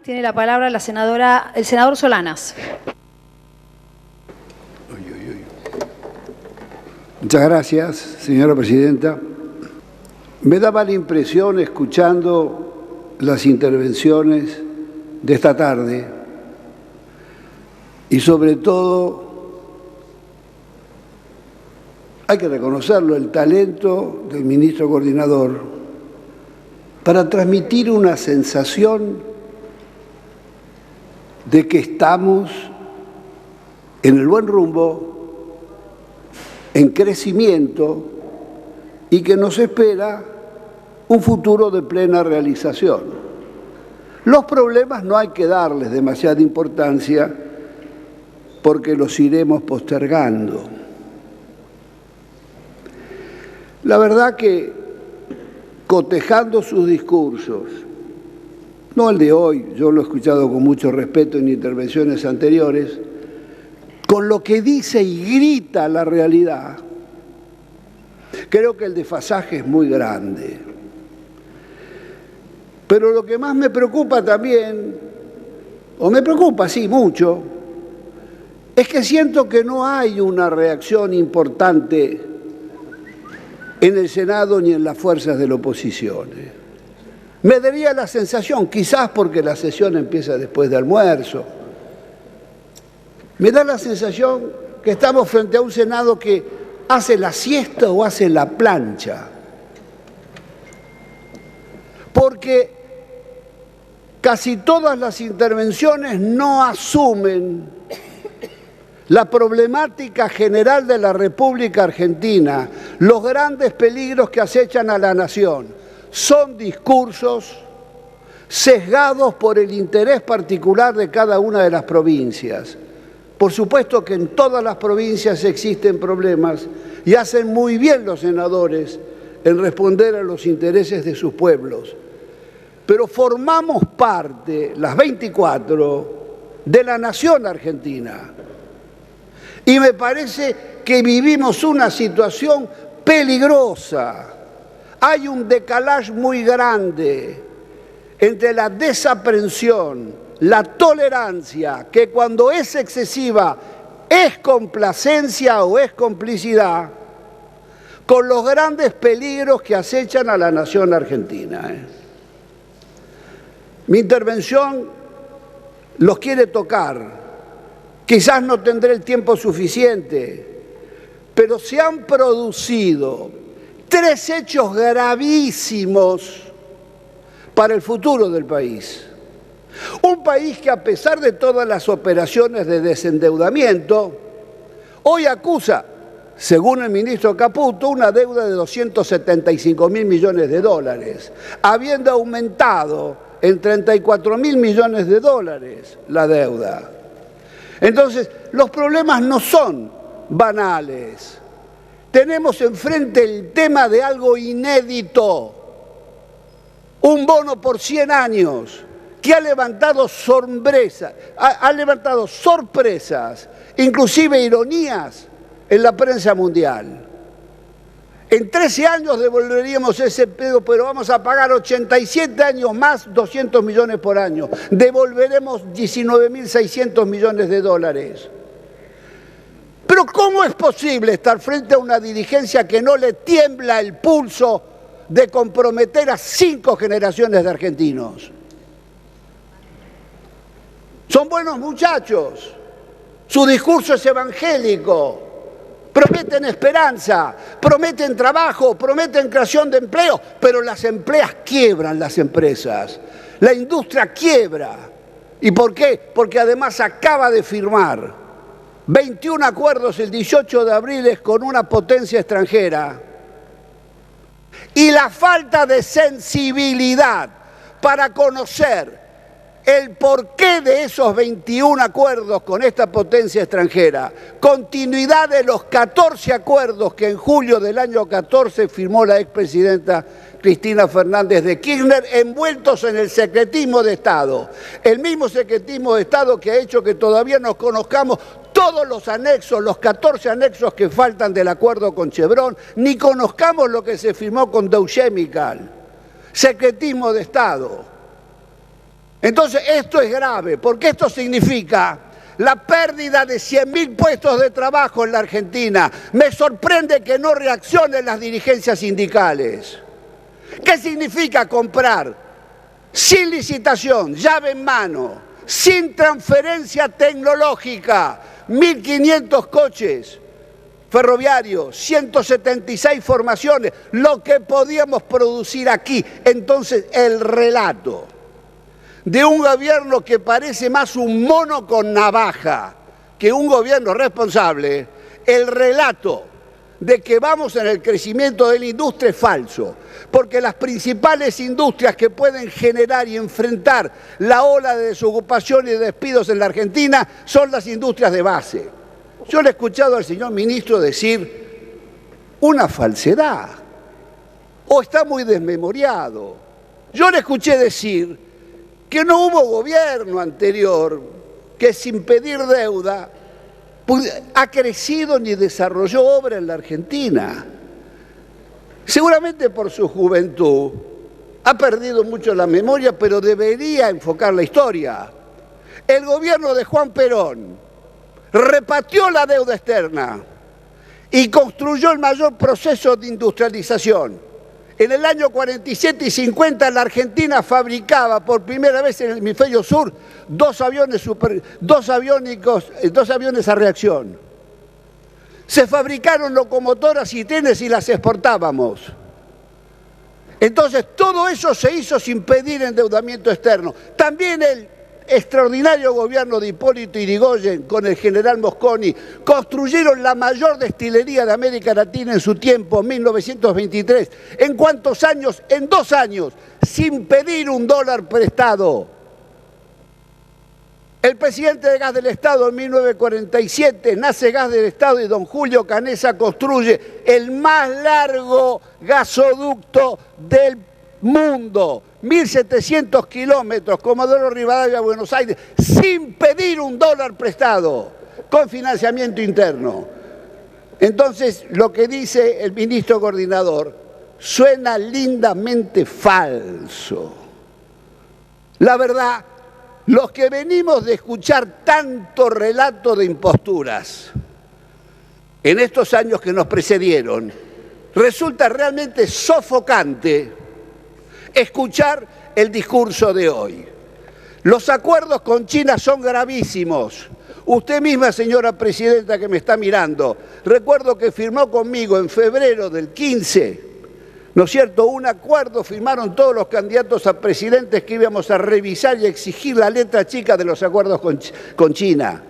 Tiene la palabra el senador Solanas. Muchas gracias, señora presidenta. Me daba la impresión, escuchando las intervenciones de esta tarde, y sobre todo, hay que reconocerlo, el talento del ministro coordinador para transmitir una sensación de que estamos en el buen rumbo, en crecimiento, y que nos espera un futuro de plena realización. Los problemas no hay que darles demasiada importancia porque los iremos postergando. La verdad que, cotejando sus discursos, no el de hoy, yo lo he escuchado con mucho respeto en intervenciones anteriores, con lo que dice y grita la realidad, creo que el desfasaje es muy grande. Pero lo que más me preocupa también, o me preocupa, sí, mucho, es que siento que no hay una reacción importante en el Senado ni en las fuerzas de la oposición. Me daría la sensación, quizás porque la sesión empieza después de almuerzo, me da la sensación que estamos frente a un Senado que hace la siesta o hace la plancha. Porque casi todas las intervenciones no asumen la problemática general de la República Argentina, los grandes peligros que acechan a la nación. Son discursos sesgados por el interés particular de cada una de las provincias. Por supuesto que en todas las provincias existen problemas y hacen muy bien los senadores en responder a los intereses de sus pueblos. Pero formamos parte, las 24, de la nación argentina. Y me parece que vivimos una situación peligrosa. Hay un decalaje muy grande entre la desaprensión, la tolerancia, que cuando es excesiva es complacencia o es complicidad, con los grandes peligros que acechan a la nación argentina. Mi intervención los quiere tocar. Quizás no tendré el tiempo suficiente, pero se han producido 3 hechos gravísimos para el futuro del país. Un país que, a pesar de todas las operaciones de desendeudamiento, hoy acusa, según el ministro Caputo, una deuda de 275.000 millones de dólares, habiendo aumentado en 34.000 millones de dólares la deuda. Entonces, los problemas no son banales. Tenemos enfrente el tema de algo inédito, un bono por 100 años, que ha levantado sorpresas, inclusive ironías en la prensa mundial. En 13 años devolveríamos ese pedo, pero vamos a pagar 87 años más, 200 millones por año. Devolveremos 19.600 millones de dólares. Pero ¿cómo es posible estar frente a una dirigencia que no le tiembla el pulso de comprometer a 5 generaciones de argentinos? Son buenos muchachos, su discurso es evangélico, prometen esperanza, prometen trabajo, prometen creación de empleo, pero las empresas quiebran, la industria quiebra. ¿Y por qué? Porque además acaba de firmar 21 acuerdos el 18 de abril con una potencia extranjera. Y la falta de sensibilidad para conocer el porqué de esos 21 acuerdos con esta potencia extranjera, continuidad de los 14 acuerdos que en julio del año 14 firmó la expresidenta Cristina Fernández de Kirchner, envueltos en el secretismo de Estado. El mismo secretismo de Estado que ha hecho que todavía no conozcamos todos los anexos, los 14 anexos que faltan del acuerdo con Chevron, ni conozcamos lo que se firmó con Dow Chemical. Secretismo de Estado. Entonces, esto es grave, porque esto significa la pérdida de 100.000 puestos de trabajo en la Argentina. Me sorprende que no reaccionen las dirigencias sindicales. ¿Qué significa comprar sin licitación, llave en mano, sin transferencia tecnológica, 1.500 coches ferroviarios, 176 formaciones, lo que podíamos producir aquí? Entonces, el relato de un gobierno que parece más un mono con navaja que un gobierno responsable, el relato de que vamos en el crecimiento de la industria es falso, porque las principales industrias que pueden generar y enfrentar la ola de desocupación y de despidos en la Argentina son las industrias de base. Yo le he escuchado al señor ministro decir una falsedad, o está muy desmemoriado. Yo le escuché decir que no hubo gobierno anterior que sin pedir deuda ha crecido ni desarrolló obra en la Argentina. Seguramente por su juventud ha perdido mucho la memoria, pero debería enfocar la historia. El gobierno de Juan Perón repatrió la deuda externa y construyó el mayor proceso de industrialización. En el año 47 y 50 la Argentina fabricaba por primera vez en el hemisferio sur dos aviones a reacción. Se fabricaron locomotoras y trenes y las exportábamos. Entonces todo eso se hizo sin pedir endeudamiento externo. También el extraordinario gobierno de Hipólito Yrigoyen con el general Mosconi construyeron la mayor destilería de América Latina en su tiempo, 1923. ¿En cuántos años? En 2 años, sin pedir un dólar prestado. El presidente de Gas del Estado en 1947, nace Gas del Estado y don Julio Canessa construye el más largo gasoducto del mundo, 1.700 kilómetros, Comodoro Rivadavia, Buenos Aires, sin pedir un dólar prestado, con financiamiento interno. Entonces, lo que dice el ministro coordinador suena lindamente falso. La verdad, los que venimos de escuchar tanto relato de imposturas en estos años que nos precedieron, resulta realmente sofocante escuchar el discurso de hoy. Los acuerdos con China son gravísimos. Usted misma, señora presidenta, que me está mirando, recuerdo que firmó conmigo en febrero del 15, ¿no es cierto?, un acuerdo, firmaron todos los candidatos a presidentes que íbamos a revisar y exigir la letra chica de los acuerdos con China.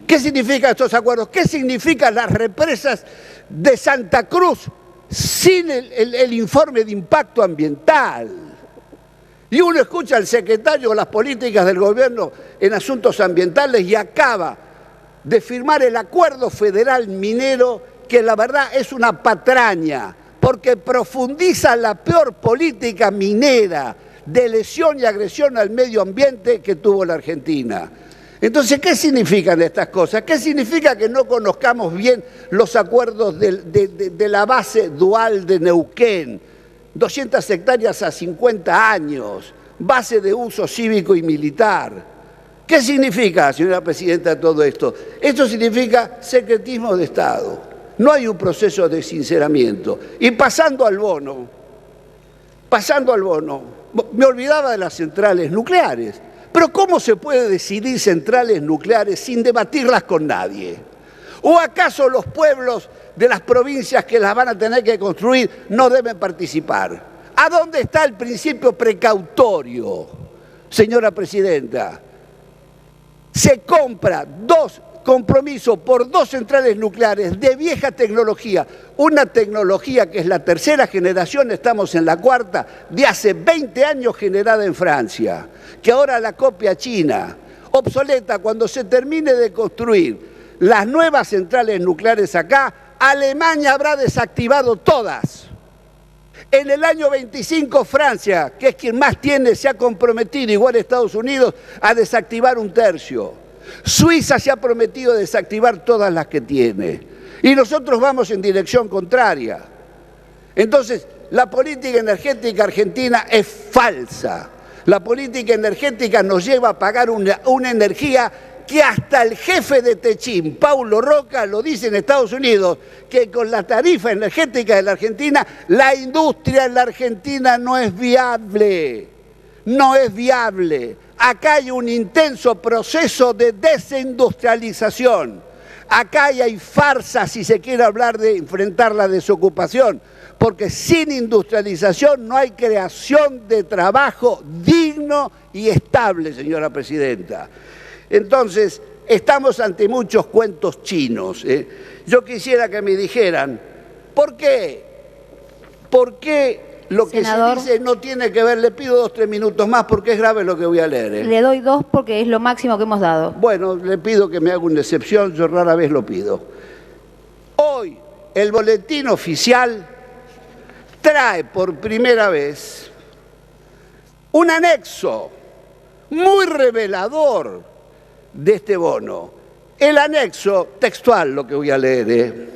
¿Qué significan estos acuerdos? ¿Qué significan las represas de Santa Cruz sin el informe de impacto ambiental? Y uno escucha al secretario de las políticas del gobierno en asuntos ambientales y acaba de firmar el acuerdo federal minero, que la verdad es una patraña, porque profundiza la peor política minera de lesión y agresión al medio ambiente que tuvo la Argentina. Entonces, ¿qué significan estas cosas? ¿Qué significa que no conozcamos bien los acuerdos de la base dual de Neuquén? 200 hectáreas a 50 años, base de uso cívico y militar. ¿Qué significa, señora presidenta, todo esto? Esto significa secretismo de Estado. No hay un proceso de sinceramiento. Y pasando al bono, me olvidaba de las centrales nucleares. Pero ¿cómo se puede decidir centrales nucleares sin debatirlas con nadie? ¿O acaso los pueblos de las provincias que las van a tener que construir no deben participar? ¿A dónde está el principio precautorio, señora presidenta? Se compra compromiso por 2 centrales nucleares de vieja tecnología, una tecnología que es la 3ª generación, estamos en la 4ª, de hace 20 años generada en Francia, que ahora la copia China, obsoleta. Cuando se termine de construir las nuevas centrales nucleares acá, Alemania habrá desactivado todas. En el año 25 Francia, que es quien más tiene, se ha comprometido, igual Estados Unidos, a desactivar 1/3. Suiza se ha prometido desactivar todas las que tiene. Y nosotros vamos en dirección contraria. Entonces, la política energética argentina es falsa. La política energética nos lleva a pagar una energía que hasta el jefe de Techín, Paulo Roca, lo dice en Estados Unidos, que con la tarifa energética de la Argentina, la industria en la Argentina no es viable. No es viable. Acá hay un intenso proceso de desindustrialización. Acá hay farsa, si se quiere hablar de enfrentar la desocupación, porque sin industrialización no hay creación de trabajo digno y estable, señora presidenta. Entonces, estamos ante muchos cuentos chinos. Yo quisiera que me dijeran, ¿por qué? ¿Por qué lo que Senador, se dice no tiene que ver? Le pido 2 o 3 minutos más porque es grave lo que voy a leer. le doy 2 porque es lo máximo que hemos dado. Bueno, le pido que me haga una excepción, yo rara vez lo pido. Hoy, el boletín oficial trae por primera vez un anexo muy revelador de este bono. El anexo textual, lo que voy a leer.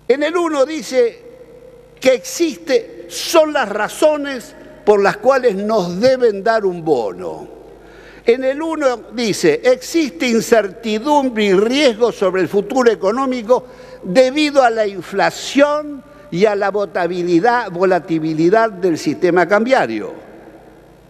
En el 1 dice que son las razones por las cuales nos deben dar un bono. En el 1 dice, existe incertidumbre y riesgo sobre el futuro económico debido a la inflación y a la volatilidad del sistema cambiario.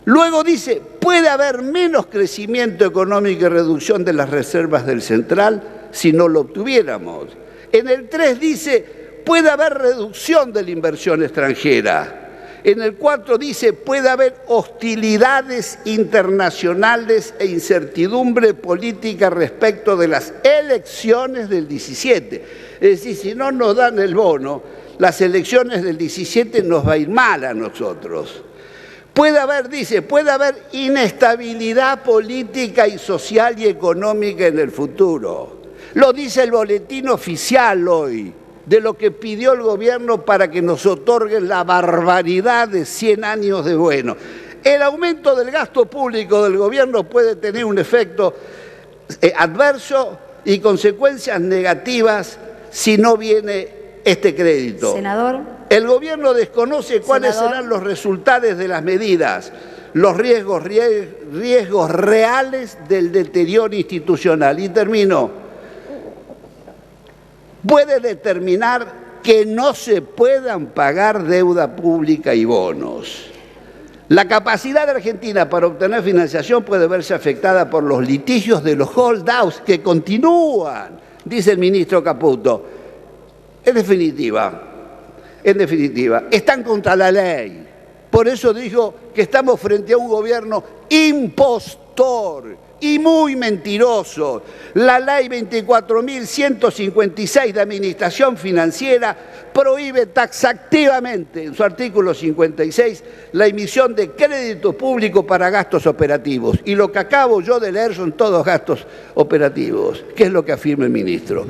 Luego dice, puede haber menos crecimiento económico y reducción de las reservas del central si no lo obtuviéramos. En el 3 dice, puede haber reducción de la inversión extranjera. En el 4 dice, puede haber hostilidades internacionales e incertidumbre política respecto de las elecciones del 17. Es decir, si no nos dan el bono, las elecciones del 17 nos va a ir mal a nosotros. Puede haber inestabilidad política y social y económica en el futuro. Lo dice el boletín oficial hoy, de lo que pidió el gobierno para que nos otorguen la barbaridad de 100 años de bueno. El aumento del gasto público del gobierno puede tener un efecto adverso y consecuencias negativas si no viene este crédito. Senador. El gobierno desconoce cuáles serán los resultados de las medidas, los riesgos reales del deterioro institucional. Y termino. Puede determinar que no se puedan pagar deuda pública y bonos. La capacidad de Argentina para obtener financiación puede verse afectada por los litigios de los holdouts que continúan, dice el ministro Caputo. En definitiva, están contra la ley. Por eso dijo que estamos frente a un gobierno impostor y muy mentiroso. La ley 24.156 de Administración Financiera prohíbe taxativamente, en su artículo 56, la emisión de crédito público para gastos operativos. Y lo que acabo yo de leer son todos gastos operativos, que es lo que afirma el ministro.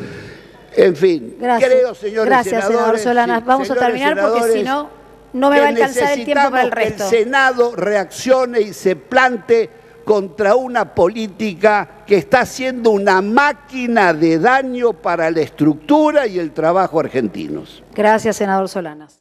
En fin, creo, señores senador Solanas. Vamos a terminar porque si no, no me va a alcanzar el tiempo para el resto. Que el Senado reaccione y se plante contra una política que está siendo una máquina de daño para la estructura y el trabajo argentinos. Gracias, senador Solanas.